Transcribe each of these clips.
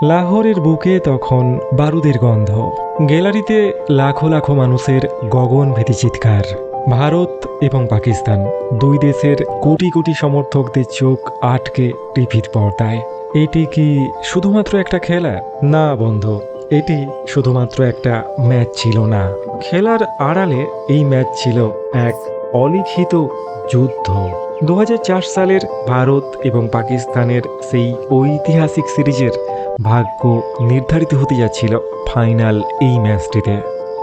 লাহোরের বুকে তখন বারুদের গন্ধ। গ্যালারিতে লাখো লাখো মানুষের গগনভেদী চিৎকার। ভারত এবং পাকিস্তান দুই দেশের কোটি কোটি সমর্থকদের চোখ আটকে টিভির পর্দায়। এটি কি শুধুমাত্র একটা খেলা? না বন্ধু, এটি শুধুমাত্র একটা ম্যাচ ছিল না। খেলার আড়ালে এই ম্যাচ ছিল এক অলিখিত যুদ্ধ। 2004 সালের ভারত এবং পাকিস্তানের সেই ঐতিহাসিক সিরিজের ভাগ্য নির্ধারিত হতে যাচ্ছিল ফাইনাল এই ম্যাচটিতে।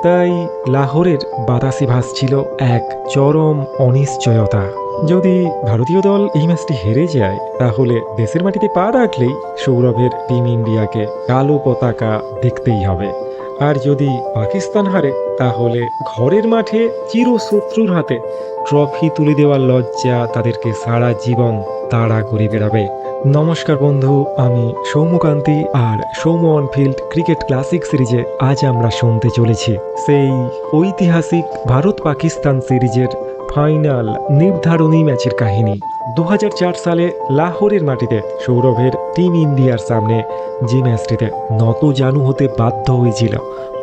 তাই লাহোরের বাতাসে ভাসছিল এক চরম অনিশ্চয়তা। যদি ভারতীয় দল এই ম্যাচটি হেরে যায়, তাহলে দেশের মাটিতে পা রাখলেই সৌরভের টিম ইন্ডিয়াকে কালো পতাকা দেখতেই হবে। আর যদি পাকিস্তান হারে, তাহলে ঘরের মাঠে চিরশত্রুর হাতে ট্রফি তুলে দেওয়ার লজ্জা তাদেরকে সারা জীবন তাড়া করে বেড়াবে। নমস্কার বন্ধু, আমি সৌম্যকান্তি, আর সৌম্য অনফিল্ড ক্রিকেট ক্লাসিক সিরিজে আজ আমরা শুনতে চলেছি সেই ঐতিহাসিক ভারত পাকিস্তান সিরিজের ফাইনাল নির্ধারণী ম্যাচের কাহিনী। 2004 সালে লাহোরের মাটিতে সৌরভের টিম ইন্ডিয়ার সামনে যে ম্যাচটিতে নত জানু হতে বাধ্য হয়েছিল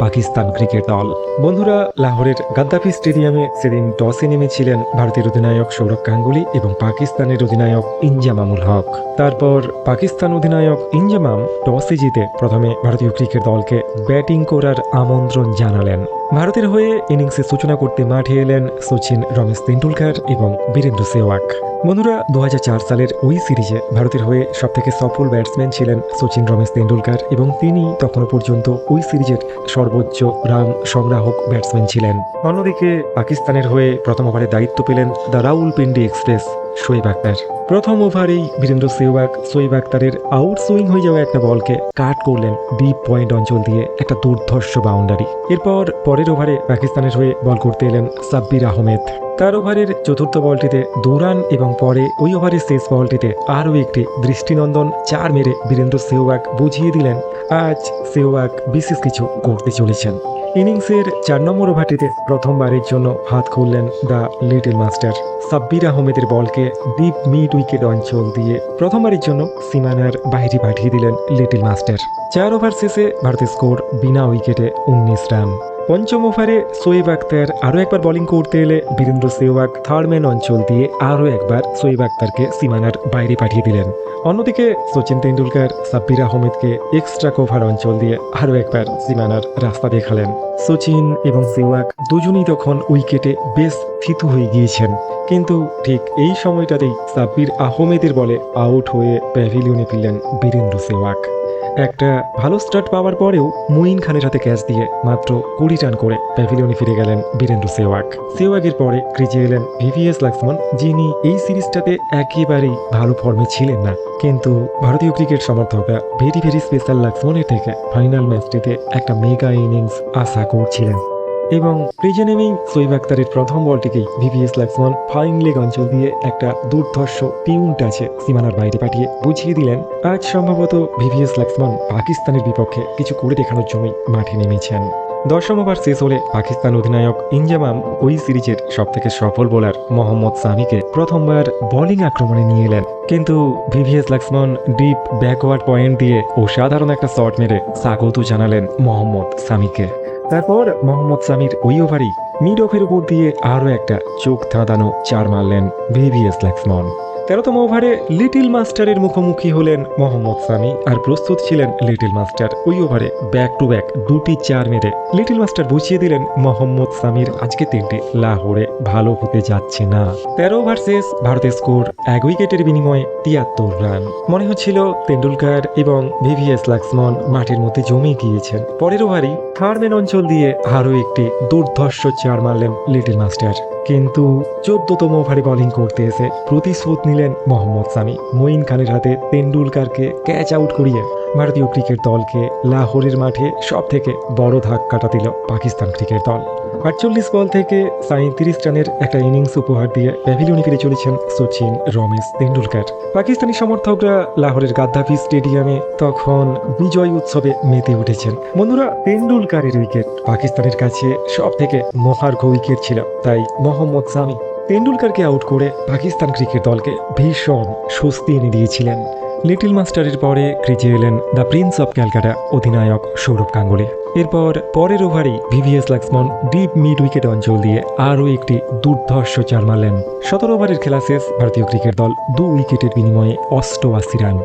পাকিস্তান ক্রিকেট দল। বন্ধুরা, লাহোরের গাদ্দাফি স্টেডিয়ামে সেদিন টসে নেমেছিলেন ভারতের অধিনায়ক সৌরভ গাঙ্গুলি এবং পাকিস্তানের অধিনায়ক ইনজামামুল হক। তারপর পাকিস্তান অধিনায়ক ইনজামাম টসে জিতে প্রথমে ভারতীয় ক্রিকেট দলকে ব্যাটিং করার আমন্ত্রণ জানালেন। ভারতের হয়ে ইনিংসের সূচনা করতে মাঠে এলেন সচিন, রমেশ তেন্ডুলকর এবং বীরেন্দ্র সেহওয়াগ। বন্ধুরা, 2004 সালের ওই সিরিজে ভারতের হয়ে সবথেকে সফল ব্যাটসম্যান ছিলেন সচিন, রমেশ তেন্ডুলকর, এবং তিনি তখনও পর্যন্ত ওই সিরিজের সর্বোচ্চ রান সংগ্রাহক ব্যাটসম্যান ছিলেন। অন্যদিকে পাকিস্তানের হয়ে প্রথম ওভারে দায়িত্ব পেলেন দ্য রাউলপিন্ডি এক্সপ্রেস শোয়েব আখতার। প্রথম ওভারেই বীরেন্দ্র সেহওয়াগ শোয়েব আখতারের আউট সুইং হয়ে যাওয়া একটা বলকে কাট করলেন ডিপ পয়েন্ট অঞ্চল দিয়ে একটা দুর্ধর্ষ বাউন্ডারি। এরপর পরের ওভারে পাকিস্তানের হয়ে বল করতে এলেন সাব্বির আহমেদ। তার ওভারের চতুর্থ বলটিতে 2 রান এবং পরে ওই ওভারের শেষ বলটিতে আরও একটি দৃষ্টিনন্দন 4 মেরে বীরেন্দ্র সেহওয়াগ বুঝিয়ে দিলেন আজ সেহওয়াগ বিশেষ কিছু করতে চলেছেন। ইনিংসের 4 নম্বর ওভারটিতে প্রথমবারের জন্য হাত খুললেন দ্য লিটল মাস্টার। সাব্বির আহমেদের বলকে ডিপ মিড উইকেট অঞ্চল দিয়ে প্রথমবারের জন্য সীমানার বাইরে পাঠিয়ে দিলেন লিটল মাস্টার। 4 ওভার শেষে ভারতের স্কোর বিনা উইকেটে 19 রান। পঞ্চম ওভারে শোয়েব আখতার আরও একবার বোলিং করতে এলে বীরেন্দ্র সেহওয়াগ থার্ড ম্যান অঞ্চল দিয়ে আরও একবার শোয়েব আখতারকে সীমানার বাইরে পাঠিয়ে দিলেন। অন্যদিকে সচিন তেন্ডুলকর সাব্বির আহমেদকে এক্সট্রা কভার অঞ্চল দিয়ে আরও একবার সীমানার রাস্তা দেখালেন। সচিন এবং সেহওয়াগ দুজনেই তখন উইকেটে বেশ থিতু হয়ে গিয়েছেন, কিন্তু ঠিক এই সময়টাতেই সাব্বির আহমেদের বলে আউট হয়ে প্যাভিলিয়নে ফিরলেন বীরেন্দ্র সেহওয়াগ। একটা ভালো স্টার্ট পাওয়ার পরেও মুইন খানের হাতে ক্যাচ দিয়ে মাত্র 20 রান করে প্যাভিলিয়নে ফিরে গেলেন বীরেন্দ্র সেহওয়াগ। সেহওয়াগের পরে ক্রিজে এলেন ভিভিএস লক্ষ্মণ, যিনি এই সিরিজটাতে একেবারেই ভালো ফর্মে ছিলেন না, কিন্তু ভারতীয় ক্রিকেট সমর্থকরা ভেরি স্পেশাল লক্ষ্মণের থেকে ফাইনাল ম্যাচটিতে একটা মেগা ইনিংস আশা করছিলেন। এবং ক্রিজে নেমেই শোয়েব আখতারের প্রথম বলটিকেই ভিভিএস লক্ষ্মণ ফাইন লেগ অঞ্চল দিয়ে একটা দুর্ধর্ষ টিউন টাচে সীমানার বাইরে পাঠিয়ে বুঝিয়ে দিলেন আজ সম্ভবত ভিভিএস লক্ষ্মণ পাকিস্তানের বিপক্ষে কিছু করে দেখানোর জন্যই মাঠে নেমেছেন। 10ম ওভার শেষ হলে পাকিস্তান অধিনায়ক ইনজামাম ওই সিরিজের সবথেকে সফল বোলার মোহাম্মদ সামিকে প্রথমবার বোলিং আক্রমণে নিয়ে এলেন, কিন্তু VVS Laxman deep backward point দিয়ে অসাধারণ একটা শট মেরে স্বাগত জানালেন মোহাম্মদ সামিকে। তারপর মোহাম্মদ সামির ওই ওভারই মিড অফের উপর দিয়ে আরও একটা চোখ ধাঁধানো 4 মারলেন ভিভিএস লক্ষ্মণ। 13তম ওভারে লিটল মাস্টারের মুখোমুখি হলেন মোহাম্মদ সামি, আর প্রস্তুত ছিলেন লিটল মাস্টার ওই ওভারে ব্যাক টু ব্যাক 2টি 4 মেরে লিটল মাস্টার বুঝিয়ে দিলেন মোহাম্মদ সামির আজকে 3টি লাহোরে ভালো হতে যাচ্ছে না। 13 ওভার শেষ, ভারতের স্কোর 1 উইকেটের বিনিময়ে 73 রান। মনে হচ্ছিল তেন্ডুলকর এবং ভিভিএস লক্ষ্মণ মাঠের মধ্যে জমে গিয়েছেন। পরের ওভারই থার্ড ম্যান অঞ্চল দিয়ে আরও একটি দুর্ধর্ষ 4 মারলেন লিটল মাস্টার, কিন্তু 14তম ওভারে বোলিং করতে এসে প্রতিশোধ নিলেন মোহাম্মদ সামি। মঈন খানের হাতে তেন্ডুলকরকে ক্যাচ আউট করিয়ে ভারতীয় ক্রিকেট দলকে লাহোরের মাঠে সব থেকে বড় ধাক্কাটা দিল পাকিস্তান ক্রিকেট দল। 48 বল থেকে 37 রানের একটা ইনিংস উপহার দিয়ে প্যাভিলিয়নে ফিরে চলেছেন সচিন, রমেশ তেন্ডুলকর। পাকিস্তানি সমর্থকরা লাহোরের গাদ্দাফি স্টেডিয়ামে তখন বিজয় উৎসবে মেতে উঠেছেন। বন্ধুরা, তেন্ডুলকরের উইকেট পাকিস্তানের কাছে সব থেকে মহার্ঘ উইকেট ছিল, তাই মোহাম্মদ সামি তেন্ডুলকরকে আউট করে পাকিস্তান ক্রিকেট দলকে ভীষণ স্বস্তি এনে দিয়েছিলেন। লিটল মাস্টারের পরে ক্রিজে এলেন দ্য প্রিন্স অফ ক্যালকাটা অধিনায়ক সৌরভ গাঙ্গুলি। এরপর পরের ওভারেই VVS Laxman deep mid wicket অঞ্চল দিয়ে আরও একটি দুর্ধর্ষ চার মারলেন। 17 ওভারের খেলা শেষ, ভারতীয় ক্রিকেট দল 2 উইকেটের বিনিময়ে 88 রান।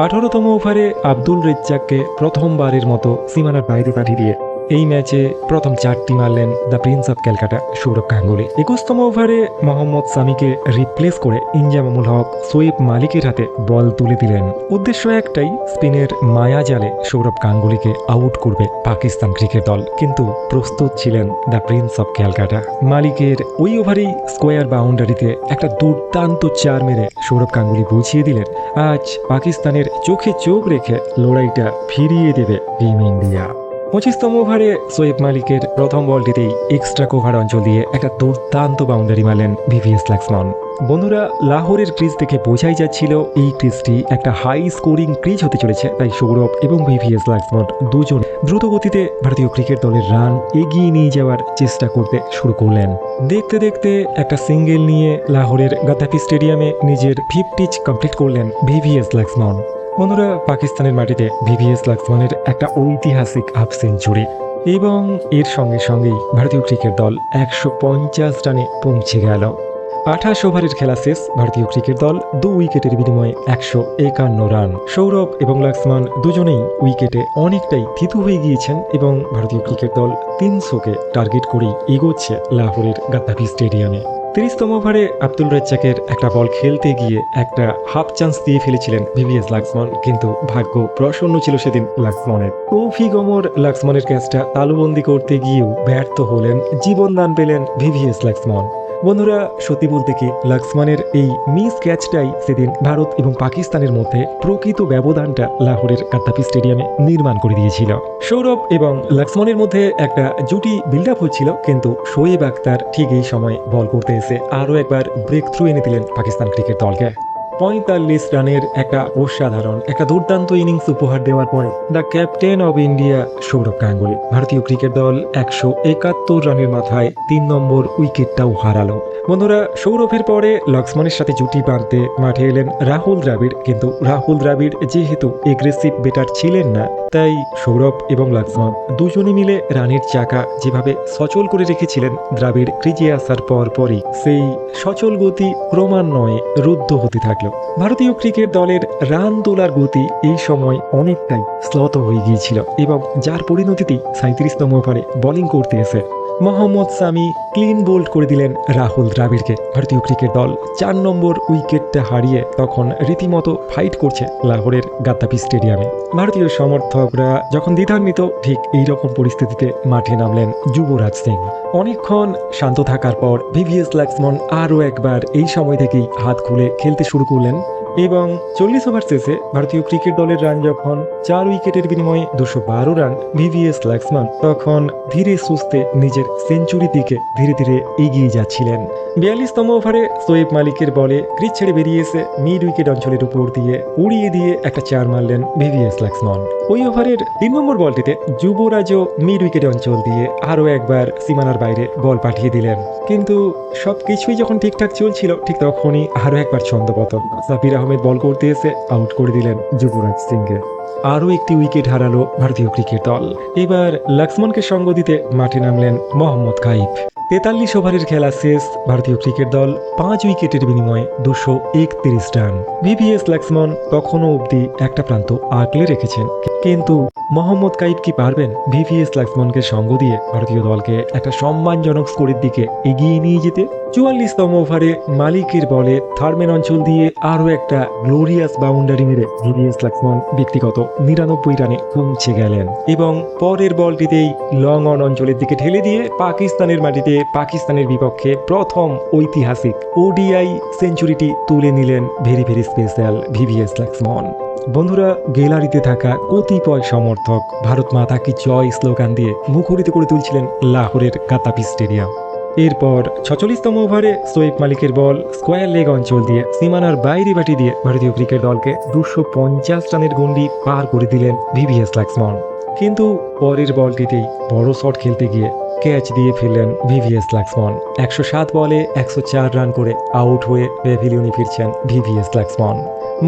18তম ওভারে আব্দুল রেজ্জাককে প্রথমবারের মতো সীমানার বাইরে পাঠিয়ে দিয়ে এই ম্যাচে প্রথম 4টি মারলেন the prince of Calcutta Sourav Ganguly. 21তম ওভারে মোহাম্মদ সামিকে রিপ্লেস করে ইনজামামুল হক শোয়েব মালিকের হাতে বল তুলে দিলেন। উদ্দেশ্য একটাই, স্পিনের মায়াজালে সৌরভ গাঙ্গুলিকে আউট করবে পাকিস্তান ক্রিকেট দল, কিন্তু প্রস্তুত ছিলেন দ্য প্রিন্স অফ ক্যালকাটা। মালিকের ওই ওভারেই স্কোয়ার বাউন্ডারিতে একটা দুর্দান্ত চার মেরে সৌরভ গাঙ্গুলি বুঝিয়ে দিলেন আজ পাকিস্তানের চোখে চোখ রেখে লড়াইটা ফিরিয়ে দেবে টিম ইন্ডিয়া। 25তম ওভারে শোয়েব মালিকের প্রথম বলটিতেই এক্সট্রা কভার অঞ্চল দিয়ে একটা দুর্দান্ত বাউন্ডারি মারলেন ভিভিএস লক্ষ্মণ। বন্ধুরা, লাহোরের ক্রিজ থেকে বোঝাই যাচ্ছিল এই ক্রিজটি একটা হাই স্কোরিং ক্রিজ হতে চলেছে, তাই সৌরভ এবং ভিভিএস লক্ষ্মণ দুজন দ্রুত গতিতে ভারতীয় ক্রিকেট দলের রান এগিয়ে নিয়ে যাওয়ার চেষ্টা করতে শুরু করলেন। দেখতে দেখতে একটা সিঙ্গেল নিয়ে লাহোরের গাদ্দাফি স্টেডিয়ামে নিজের 50 কমপ্লিট করলেন ভিভিএস লক্ষ্মণ। বন্ধুরা, পাকিস্তানের মাটিতে ভিভিএস লক্ষ্মণের একটা ঐতিহাসিক হাফ সেঞ্চুরি এবং এর সঙ্গে সঙ্গেই ভারতীয় ক্রিকেট দল 150 রানে পৌঁছে গেল। 28 ওভারের খেলা শেষ, ভারতীয় ক্রিকেট দল 2 উইকেটের বিনিময়ে 151 রান। সৌরভ এবং লক্ষ্মণ দুজনেই উইকেটে অনেকটাই থিতু হয়ে গিয়েছেন এবং ভারতীয় ক্রিকেট দল 300কে টার্গেট করেই এগোচ্ছে লাহোরের গাদ্দাফি স্টেডিয়ামে। 30তম ওভারে আব্দুল রেজ্জাকের একটা বল খেলতে গিয়ে একটা হাফ চান্স দিয়ে ফেলেছিলেন ভিভিএস লক্ষ্মণ, কিন্তু ভাগ্য প্রসন্ন ছিল সেদিন লক্ষ্মণের। তৌফিক ওমর লক্ষ্মণের ক্যাচটা তালুবন্দি করতে গিয়েও ব্যর্থ হলেন, জীবনদান পেলেন ভিভিএস লক্ষ্মণ। বন্ধুরা, সত্যি বলতে কি লক্ষ্মণের এই মিস ক্যাচটাই সেদিন ভারত এবং পাকিস্তানের মধ্যে প্রকৃত ব্যবধানটা লাহোরের গাদ্দাফি স্টেডিয়ামে নির্মাণ করে দিয়েছিল। সৌরভ এবং লক্ষ্মণের মধ্যে একটা জুটি বিল্ড আপ হচ্ছিল, কিন্তু শোয়েব আখতার ঠিক এই সময় বল করতে এসে আরও একবার ব্রেক থ্রু এনে দিলেন পাকিস্তান ক্রিকেট দলকে। 45 রানের একটা অসাধারণ একটা দুর্দান্ত ইনিংস উপহার দেওয়ার পরে the captain of India Sourav Ganguly ভারতীয় ক্রিকেট দল 171 রানের মাথায় 3 নম্বর উইকেটটাও হারালো। বন্ধুরা, সৌরভের পরে লক্ষ্মণের সাথে জুটি বাঁধতে মাঠে এলেন রাহুল দ্রাবিড়, কিন্তু রাহুল দ্রাবিড় যেহেতু এগ্রেসিভ ব্যাটার ছিলেন না, তাই সৌরভ এবং লক্ষ্মণ দুজনে মিলে রানের চাকা যেভাবে সচল করে রেখেছিলেন, দ্রাবিড় ক্রিজে আসার পরই সেই সচল গতি ক্রমান্বয়ে রুদ্ধ হতে থাকলো। ভারতীয় ক্রিকেট দলের রান তোলার গতি এই সময় অনেকটাই স্লথ হয়ে গিয়েছিল এবং যার পরিণতিতে 37তম ওভারে বোলিং করতে এসে মোহাম্মদ সামি ক্লিন বোল্ড করে দিলেন রাহুল দ্রাবিড়কে। ভারতীয় ক্রিকেট দল 4 নম্বর উইকেটটা হারিয়ে তখন রীতিমতো ফাইট করছে লাহোরের গাদ্দাফি স্টেডিয়ামে। ভারতীয় সমর্থকরা যখন দ্বিধান্বিত, ঠিক এইরকম পরিস্থিতিতে মাঠে নামলেন যুবরাজ সিং। অনেকক্ষণ শান্ত থাকার পর ভিভিএস লক্ষ্মণ আরও একবার এই সময় থেকেই হাত খুলে খেলতে শুরু করলেন এবং 40 ওভার শেষে ভারতীয় ক্রিকেট দলের রান যখন 4 উইকেটের বিনিময়ে 212 রান, ভিভিএস লক্ষ্মণ তখন ধীরে সুস্থে নিজের সেঞ্চুরির দিকে ধীরে ধীরে এগিয়ে যাচ্ছিলেন। 42তম ওভারে শোয়েব মালিকের বলে ক্রিজ ছেড়ে বেরিয়ে এসে মিড উইকেট অঞ্চলের উপর দিয়ে উড়িয়ে দিয়ে একটা চার মারলেন ভিভিএস লক্ষ্মণ। ওই ওভারের 3 নম্বর বলটিতে যুবরাজও মিড উইকেট অঞ্চল দিয়ে আরও একবার সীমানার বাইরে বল পাঠিয়ে দিলেন, কিন্তু সবকিছুই যখন ঠিকঠাক চলছিল ঠিক তখনই আরও একবার ছন্দপতন। সাবির আহমেদ বল করতে এসে আউট করে দিলেন যুবরাজ সিংকে। আরও একটি উইকেট হারালো ভারতীয় ক্রিকেট দল। এবার লক্ষ্মণকে সঙ্গ দিতে মাঠে নামলেন মোহাম্মদ কাইফ। 43 ওভারের খেলা শেষ, ভারতীয় ক্রিকেট দল 5 উইকেটের বিনিময়ে 231 রান। ভিভিএস লক্ষ্মণ তখনও অবধি একটা প্রান্ত আঁকলে রেখেছেন, কিন্তু মোহাম্মদ কাইফ কি পারবেন ভিভিএস লক্ষ্মণকে সঙ্গ দিয়ে ভারতীয় দলকে একটা সম্মানজনক স্কোরের দিকে এগিয়ে নিয়ে যেতে? 44তম ওভারে মালিকের বলে থার্ডম্যান অঞ্চল দিয়ে আরও একটা গ্লোরিয়াস বাউন্ডারি মেরে ভিভিএস লক্ষ্মণ ব্যক্তিগত 99 রানে পৌঁছে গেলেন এবং পরের বলটিতেই লং অন অঞ্চলের দিকে ঠেলে দিয়ে পাকিস্তানের মাটিতে পাকিস্তানের বিপক্ষে প্রথম ঐতিহাসিক ওডিআই সেঞ্চুরিটি তুলে নিলেন very very special VVS Laxman. বন্ধুরা, গ্যালারিতে থাকা কতিপয় সমর্থক ভারত মাতা কি জয় স্লোগান দিয়ে মুখরিত করে তুলছিলেন লাহোরের গাদ্দাফি স্টেডিয়াম। এরপর 46তম ওভারে শোয়েব মালিকের বল স্কোয়ার লেগ অঞ্চল দিয়ে সীমানার বাইরে বাটি দিয়ে ভারতীয় ক্রিকেট দলকে 250 রানের গন্ডি পার করে দিলেন ভিভিএস লক্ষ্মণ, কিন্তু পরের বলটিতেই বড় শট খেলতে গিয়ে ক্যাচ দিয়ে ফেললেন ভিভিএস লক্ষ্মণ। 107 বলে 104 রান করে আউট হয়ে প্যাভিলিয়নে ফিরছেন ভিভিএস লক্ষ্মণ।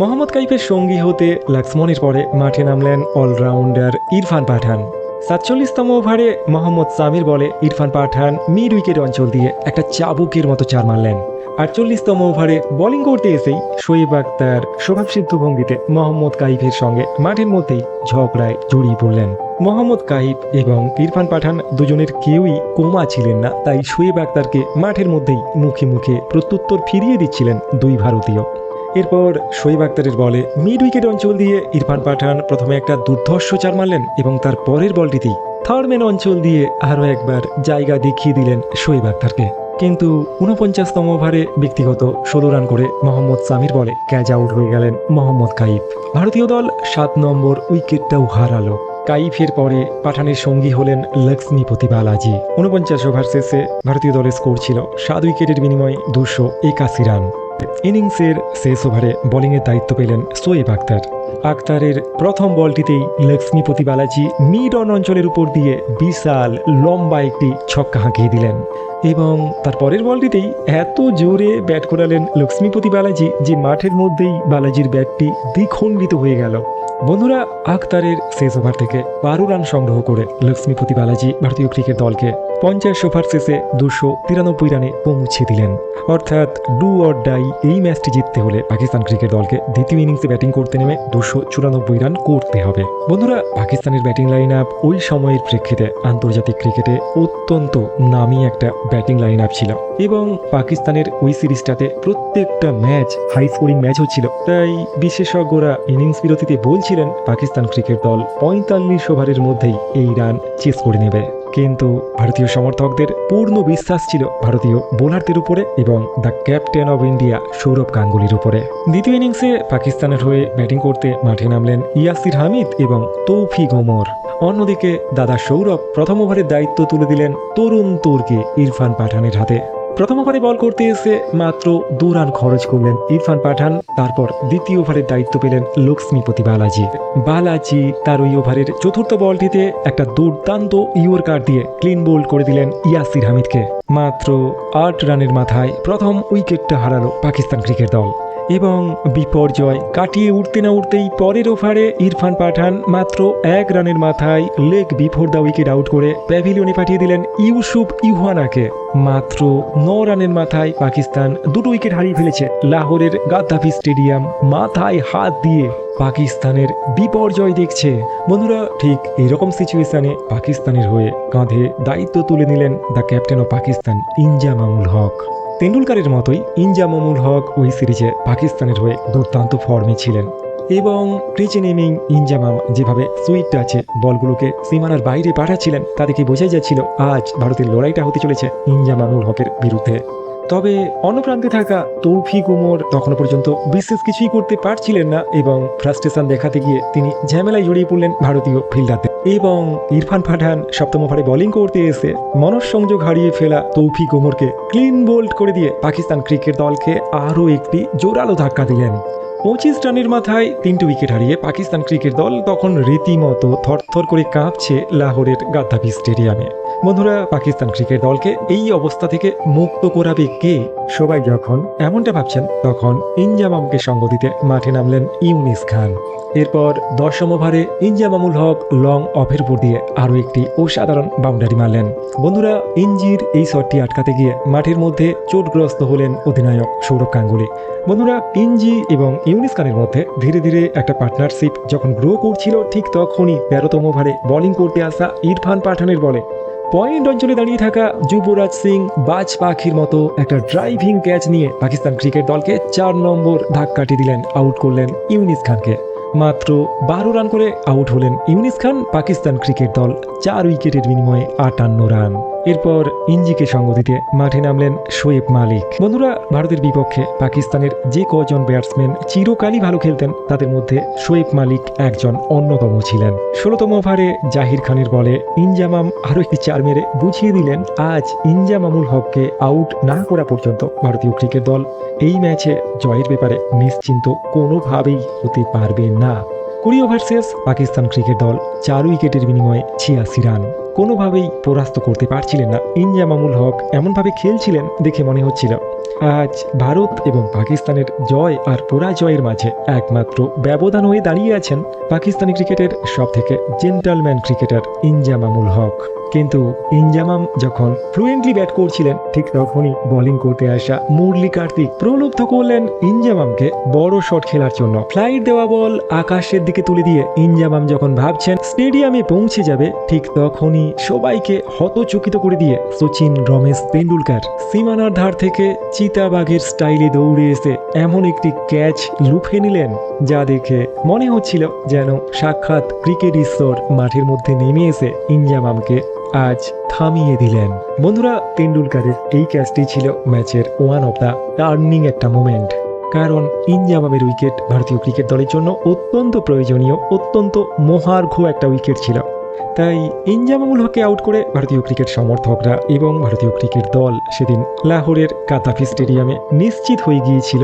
মোহাম্মদ কাইফের সঙ্গী হতে লক্ষ্মণের পরে মাঠে নামলেন অলরাউন্ডার ইরফান পাঠান। 47তম ওভারে মোহাম্মদ সামির বলে ইরফান পাঠান মিড উইকেট অঞ্চল দিয়ে একটা চাবুকের মতো চার মারলেন। 48তম ওভারে বোলিং করতে এসেই শোয়েব আখতার স্বভাবসিদ্ধ ভঙ্গিতে মোহাম্মদ কাইফের সঙ্গে মাঠের মধ্যেই ঝগড়ায় জড়িয়ে পড়লেন। মোহাম্মদ কাইফ এবং ইরফান পাঠান দুজনের কেউই কোমা ছিলেন না, তাই শোয়েব আখতারকে মাঠের মধ্যেই মুখে মুখে প্রত্যুত্তর ফিরিয়ে দিচ্ছিলেন দুই ভারতীয়। এরপর শোয়েব আখতারের বলে মিড উইকেট অঞ্চল দিয়ে ইরফান পাঠান প্রথমে একটা দুর্ধর্ষ চার মারলেন এবং তার পরের বলটিতেই থার্ড ম্যান অঞ্চল দিয়ে আরও একবার জায়গা দেখিয়ে দিলেন শোয়েব আখতারকে। কিন্তু 49তম ওভারে ব্যক্তিগত 16 রান করে মোহাম্মদ সামির বলে ক্যাচ আউট হয়ে গেলেন মোহাম্মদ কাইফ। ভারতীয় দল 7 নম্বর উইকেটটাও হারালো। কাইফের পরে পাঠানের সঙ্গী হলেন লক্ষ্মীপতি বালাজি। 49 ওভার শেষে ভারতীয় দলের স্কোর ছিল 7 উইকেটের বিনিময়ে 281 রান। ইনিংসের শেষ ওভারে বোলিংয়ের দায়িত্ব পেলেন শোয়েব আখতার। আখতারের প্রথম বলটিতেই লক্ষ্মীপতি বালাজি মিড অন অঞ্চলের উপর দিয়ে বিশাল লম্বা একটি ছক্কা হাঁকিয়ে দিলেন এবং তার পরের বলটিতেই এত জোরে ব্যাট করালেন লক্ষ্মীপতি বালাজি যে মাঠের মধ্যেই বালাজির ব্যাটটি দ্বিখণ্ডিত হয়ে গেল। বন্ধুরা, আখতারের শেষ ওভার থেকে 12 রান সংগ্রহ করে লক্ষ্মীপতি বালাজি ভারতীয় ক্রিকেট দলকে 50 ওভার শেষে 293 রানে পৌঁছে দিলেন। অর্থাৎ ডু অর ডাই এই ম্যাচটি জিততে হলে পাকিস্তান ক্রিকেট দলকে দ্বিতীয় ইনিংসে ব্যাটিং করতে নেমে 294 রান করতে হবে। বন্ধুরা, পাকিস্তানের ব্যাটিং লাইন আপ ওই সময়ের প্রেক্ষিতে আন্তর্জাতিক ক্রিকেটে অত্যন্ত নামী একটা ব্যাটিং লাইন আপ ছিল এবং পাকিস্তানের ওই সিরিজটাতে প্রত্যেকটা ম্যাচ হাই স্কোরিং ম্যাচ হচ্ছিল। তাই বিশেষজ্ঞরা ইনিংস বিরতিতে বলছিলেন পাকিস্তান ক্রিকেট দল 45 ওভারের মধ্যেই এই রান চেস করে নেবে। কিন্তু ভারতীয় সমর্থকদের পূর্ণ বিশ্বাস ছিল ভারতীয় বোলারদের উপরে এবং the captain of India Sourav গাঙ্গুলির উপরে। দ্বিতীয় ইনিংসে পাকিস্তানের হয়ে ব্যাটিং করতে মাঠে নামলেন ইয়াসির হামিদ এবং তৌফিক ওমর। অন্যদিকে দাদা সৌরভ প্রথম ওভারের দায়িত্ব তুলে দিলেন তরুণ তুর্কি ইরফান পাঠানের হাতে। প্রথম ওভারে বল করতে এসে মাত্র 2 রান খরচ করলেন ইরফান পাঠান। তারপর দ্বিতীয় ওভারের দায়িত্ব পেলেন লক্ষ্মীপতি বালাজি। বালাজি তার ওই ওভারের চতুর্থ বলটিতে একটা দুর্দান্ত ইয়র্কার দিয়ে ক্লিন বোল্ড করে দিলেন ইয়াসির হামিদকে। মাত্র 8 রানের মাথায় প্রথম উইকেটটা হারালো পাকিস্তান ক্রিকেট দল এবং বিপর্যয় কাটিয়ে উঠতে না উঠতেই পরের ওভারে ইরফান পাঠান মাত্র 1 রানের মাথায় leg before the wicket out করে প্যাভিলিয়নে পাঠিয়ে দিলেন ইউসুফ ইউহানাকে। মাত্র 9 রানের মাথায় পাকিস্তান 2 উইকেট হারিয়ে ফেলেছে। লাহোরের গাদ্দাফি স্টেডিয়াম মাথায় হাত দিয়ে পাকিস্তানের বিপর্যয় দেখছে। বন্ধুরা, ঠিক এরকম সিচুয়েশনে পাকিস্তানের হয়ে কাঁধে দায়িত্ব তুলে নিলেন the captain of Pakistan Inzamamul Haq. তেন্ডুলকারের মতোই ইনজামামুল হক ওই সিরিজে পাকিস্তানের হয়ে দুর্দান্ত ফর্মে ছিলেন এবং ক্রিচে নেমেই ইনজামাম যেভাবে সুইট টাচে বলগুলোকে সীমানার বাইরে পাঠাচ্ছিলেন তা দেখে বোঝাই যাচ্ছিল আজ ভারতের লড়াইটা হতে চলেছে ইনজামামুল হকের বিরুদ্ধে। তবে অন্য প্রান্তে থাকা তৌফিক ওমর তখনও পর্যন্ত বিশেষ কিছুই করতে পারছিলেন না এবং ফ্রাস্ট্রেশন দেখাতে গিয়ে তিনি ঝামেলায় জড়িয়ে পড়লেন ভারতীয় ফিল্ডারদের। এবং ইরফান পাঠান সপ্তম ওভারে বোলিং করতে এসে মনঃসংযোগ হারিয়ে ফেলা তৌফিক ওমরকে ক্লিন বোল্ড করে দিয়ে পাকিস্তান ক্রিকেট দলকে আরও একটি জোরালো ধাক্কা দিলেন। 25 রানের মাথায় 3টে উইকেট হারিয়ে পাকিস্তান ক্রিকেট দল তখন রীতিমতো থরথর করে কাঁপছে লাহোরের গাদ্দাফি স্টেডিয়ামে। বন্ধুরা, পাকিস্তান ক্রিকেট দলকে এই অবস্থা থেকে মুক্ত করাবে কে? সবাই যখন এমনটা ভাবছেন তখন ইনজামামকে সঙ্গ দিতে মাঠে নামলেন ইউনিস খান। এরপর 10ম ওভারে ইনজামামুল হক লং অফের উপর দিয়ে আরও একটি অসাধারণ বাউন্ডারি মারলেন। বন্ধুরা, ইঞ্জির এই শটটি আটকাতে গিয়ে মাঠের মধ্যে চোটগ্রস্ত হলেন অধিনায়ক সৌরভ গাঙ্গুলি। বন্ধুরা, ইঞ্জি এবং ইউনিস খানের মধ্যে ধীরে ধীরে একটা পার্টনারশিপ যখন গ্রো করছিল ঠিক তখনই 13তম ওভারে বোলিং করতে আসা ইরফান পাঠানের বলে পয়েন্ট অঞ্চলে দাঁড়িয়ে থাকা যুবরাজ সিং বাজ পাখির মতো একটা ড্রাইভিং ক্যাচ নিয়ে পাকিস্তান ক্রিকেট দলকে 4 নম্বর ধাক্কাটি দিলেন, আউট করলেন ইউনিস খানকে। মাত্র 12 রান করে আউট হলেন ইউনিস খান। পাকিস্তান ক্রিকেট দল 4 উইকেটের বিনিময়ে 58 রান। এরপর ইঞ্জিকে সঙ্গ দিতে মাঠে নামলেন শোয়েব মালিক। বন্ধুরা, ভারতের বিপক্ষে পাকিস্তানের যে কজন ব্যাটসম্যান চিরকালই ভালো খেলতেন তাদের মধ্যে শোয়েব মালিক একজন অন্যতম ছিলেন। 16তম ওভারে জাহির খানের বলে ইনজামাম আরও একটি 4 মেরে বুঝিয়ে দিলেন আজ ইনজামামুল হককে আউট না করা পর্যন্ত ভারতীয় ক্রিকেট দল এই ম্যাচে জয়ের ব্যাপারে নিশ্চিন্ত কোনোভাবেই হতে পারবে না। 20 ওভার শেষ, পাকিস্তান ক্রিকেট দল 4 উইকেটের বিনিময়ে 86 রান। কোনোভাবেই পরাস্ত করতে পারছিলেন না। ইনজামামুল হক এমনভাবে খেলছিলেন দেখে মনে হচ্ছিল আজ ভারত এবং পাকিস্তানের জয় আর পরাজয়ের মাঝে একমাত্র ব্যবধান হয়ে দাঁড়িয়ে আছেন পাকিস্তানি ক্রিকেটের সবথেকে জেন্টলম্যান ক্রিকেটার ইনজামামুল হক। কিন্তু ইনজামাম যখন ফ্লুয়েন্টলি ব্যাট করছিলেন ঠিক তখনই বোলিং করতে আসা মুরলি কার্তিক প্রলুব্ধ করলেন ইনজামামকে বড় শট খেলার জন্য। ফ্লাইট দেওয়া বল আকাশের দিকে তুলে দিয়ে ইনজামাম যখন ভাবছেন স্টেডিয়ামে পৌঁছে যাবে ঠিক তখনই সবাইকে হতচকিত করে দিয়ে সচিন রমেশ তেন্ডুলকার সীমানার ধার থেকে চিতাবাঘের স্টাইলে দৌড়ে এসে এমন একটি ক্যাচ লুফে নিলেন যা দেখে মনে হচ্ছিল যেন সাক্ষাৎ ক্রিকেট ঈশ্বর মাঠের মধ্যে নেমে এসে ইনজামামকে আজ থামিয়ে দিলেন। বন্ধুরা, তেন্ডুলকারের এই ক্যাচটি ছিল ম্যাচের ওয়ান অফ দ্য টার্নিং একটা মোমেন্ট। কারণ ইনজামামের উইকেট ভারতীয় ক্রিকেট দলের জন্য অত্যন্ত প্রয়োজনীয়, অত্যন্ত মহার্ঘ একটা উইকেট ছিল। তাই ইনজামামুল হককে আউট করে ভারতীয় ক্রিকেট সমর্থকরা এবং ভারতীয় ক্রিকেট দল সেদিন লাহোরের গাদ্দাফি স্টেডিয়ামে নিশ্চিত হয়ে গিয়েছিল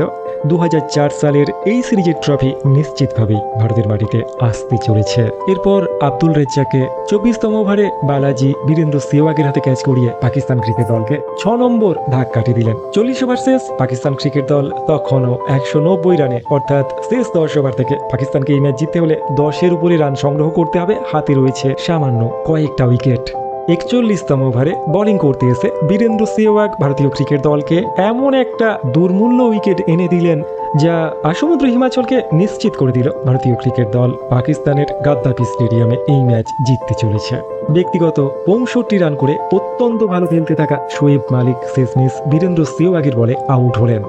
2004 সালের এই সিরিজের ট্রফি নিশ্চিতভাবেই ভারতের মাটিতে আসতে চলেছে। এরপর আব্দুল রেজ্জাককে 24তম ওভারে বালাজি বীরেন্দ্র সেহওয়াগের হাতে ক্যাচ করিয়ে পাকিস্তান ক্রিকেট দলকে 6 নম্বর ভাগ কাটিয়ে দিলেন। 40 ওভার শেষ, পাকিস্তান ক্রিকেট দল তখনও 190 রানে, অর্থাৎ শেষ 10 ওভার থেকে পাকিস্তানকে এই ম্যাচ জিততে হলে 10-এর উপরে রান সংগ্রহ করতে হবে। হাতে রয়েছে সামান্য কয়েকটা উইকেট। 41তম ওভারে বোলিং করতে এসে বীরেন্দ্র সেহওয়াগ ভারতীয় ক্রিকেট দলকে এমন একটা দুর্মূল্য উইকেট এনে দিলেন যা আসমুদ্র হিমাচলকে নিশ্চিত করে দিল ভারতীয় ক্রিকেট দল পাকিস্তানের গাদ্দাফি স্টেডিয়ামে এই ম্যাচ জিততে চলেছে। ব্যক্তিগত 65 রান করে অত্যন্ত ভালো খেলতে থাকা শোয়েব মালিক শেষমেশ বীরেন্দ্র সেহওয়াগের বলে আউট হলেন।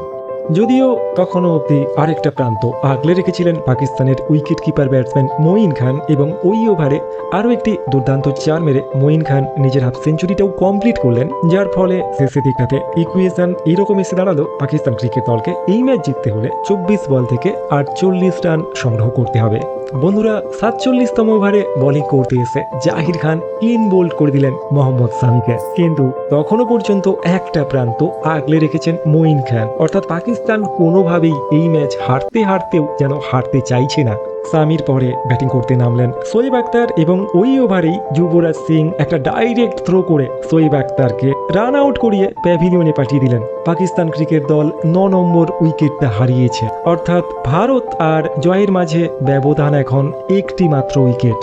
যদিও তখনও অবধি আরেকটা প্রান্ত আগলে রেখেছিলেন পাকিস্তানের উইকেট কিপার ব্যাটসম্যান মঈন খান, এবং ওই ওভারে আরও একটি দুর্দান্ত 4 মেরে মঈন খান নিজের হাফ সেঞ্চুরিটাও কমপ্লিট করলেন, যার ফলে শেষের দিকটাতে ইকুয়েশন এইরকম এসে দাঁড়ালো পাকিস্তান ক্রিকেট দলকে এই ম্যাচ জিততে হলে 24 বল থেকে 48 রান সংগ্রহ করতে হবে। বন্ধুরা, 47তম ওভারে বোলিং করতে এসে জাহির খান ক্লিন বোল্ড করে দিলেন মোহাম্মদ সামিকে, কিন্তু তখনও পর্যন্ত একটা প্রান্ত আগলে রেখেছেন মঈন খান, অর্থাৎ পাকিস্তান কোনোভাবেই এই ম্যাচ হারতেও যেন হারতে চাইছে না। সামির পরে ব্যাটিং করতে নামলেন শোয়েব আখতার, এবং ওই ওভারেই যুবরাজ সিং একটা ডাইরেক্ট থ্রো করে শোয়েব আখতারকে রান আউট করিয়ে প্যাভিলিয়নে পাঠিয়ে দিলেন। পাকিস্তান ক্রিকেট দল 9 নম্বর উইকেটটা হারিয়েছে, অর্থাৎ ভারত আর জয়ের মাঝে ব্যবধান এখন একটি মাত্র উইকেট।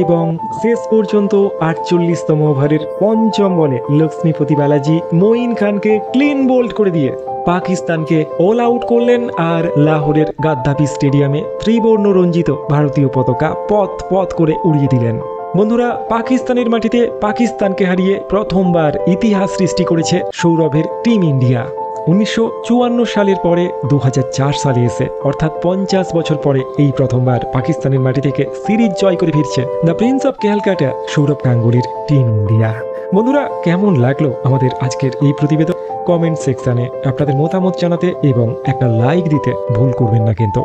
এবং শেষ পর্যন্ত 48তম ওভারের 5ম বলে লক্ষ্মীপতি বালাজি মঈন খানকে ক্লিন বোল্ড করে দিয়ে পাকিস্তানকে অল আউট করলেন, আর লাহোরের গাদ্দাফি স্টেডিয়ামে ত্রিবর্ণ রঞ্জিত ভারতীয় পতাকা পথ করে উড়িয়ে দিলেন। বন্ধুরা, পাকিস্তানের মাটিতে পাকিস্তানকে হারিয়ে প্রথমবার ইতিহাস সৃষ্টি করেছে সৌরভের টিম ইন্ডিয়া। 1954 সালের পরে 2004 সালে এসে, অর্থাৎ 50 বছর পরে এই প্রথমবার পাকিস্তানের মাটি থেকে সিরিজ জয় করে ফিরছে the prince of Calcutta Sourav গাঙ্গুলির টিম ইন্ডিয়া। বন্ধুরা, কেমন লাগলো আমাদের আজকের এই প্রতিবেদন? কমেন্ট সেকশনে আপনাদের মতামত জানাতে এবং একটা লাইক দিতে ভুল করবেন না কিন্তু।